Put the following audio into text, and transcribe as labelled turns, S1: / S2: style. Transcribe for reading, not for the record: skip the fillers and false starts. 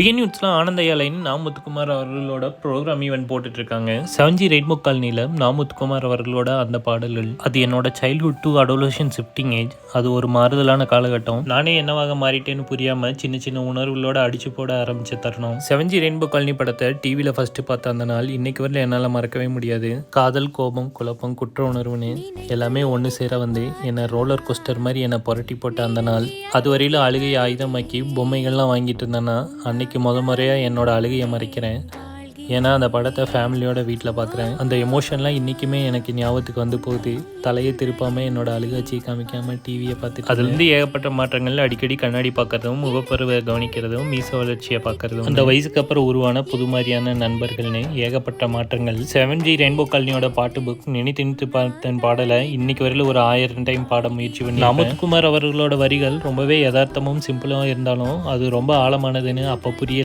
S1: PK நியூஸ்ல ஆனந்தயாலைன் முத்துக்குமார் அவர்களோட program event போட்டுட்டு இருக்காங்க. 7G ரெயின்போ காலனியில முத்துக்குமார் அவர்களோட அந்த பாடல்கள் அது என்னோட childhood to adolescent shifting age. அது ஒரு மாறுதலான காலகட்டம். நானே என்னவாக மாறிட்டேன்னு புரியாம சின்ன சின்ன உணர்வுகளோட அடிச்சு போட ஆரம்பிச்ச தருணம். 7G ரெயின்போ காலனி படத்தை டிவியில ஃபர்ஸ்ட் பார்த்த அந்த நாள் இன்னைக்கு வரல என்னால் மறக்கவே முடியாது. காதல், கோபம், குழப்பம், குற்ற உணர்வுன்னு எல்லாமே ஒன்று சேர வந்து என்னை ரோலர் கோஸ்டர் மாதிரி என்னை புரட்டி போட்ட அந்த நாள். அதுவரையில அழுகையை ஆயுதமாக்கி பொம்மைகள்லாம் வாங்கிட்டு இருந்தேன்னா அன்னைக்கு முறையாக என்னோட அழுகையை மறைக்கிறேன். ஏன்னா அந்த படத்தை ஃபேமிலியோட வீட்டில் பார்க்குறேன். அந்த எமோஷன்லாம் இன்றைக்குமே எனக்கு ஞாபகத்துக்கு வந்து போகுது. தலையை திருப்பாமல் என்னோட அழுகாட்சியை காமிக்காமல் டிவியை பார்த்துட்டு அதுலேருந்து ஏகப்பட்ட மாற்றங்கள். அடிக்கடி கண்ணாடி பார்க்குறதும், முகப்பருவை கவனிக்கிறதும், மீச வளர்ச்சியை பார்க்குறதும், அந்த வயசுக்கு அப்புறம் உருவான புது மாதிரியான நண்பர்கள்னு ஏகப்பட்ட மாற்றங்கள். 7G ரெயின்போ காலனியோட பாட்டு புக் நினைத்து பார்த்தன் பாடலை இன்னைக்கு வரையில் ஒரு 1000 டைம் பாட முயற்சி பண்ணி முத்துக்குமார் அவர்களோட வரிகள் ரொம்பவே யதார்த்தமும் சிம்பிளாகவும் இருந்தாலும் அது ரொம்ப ஆழமானதுன்னு அப்போ புரிய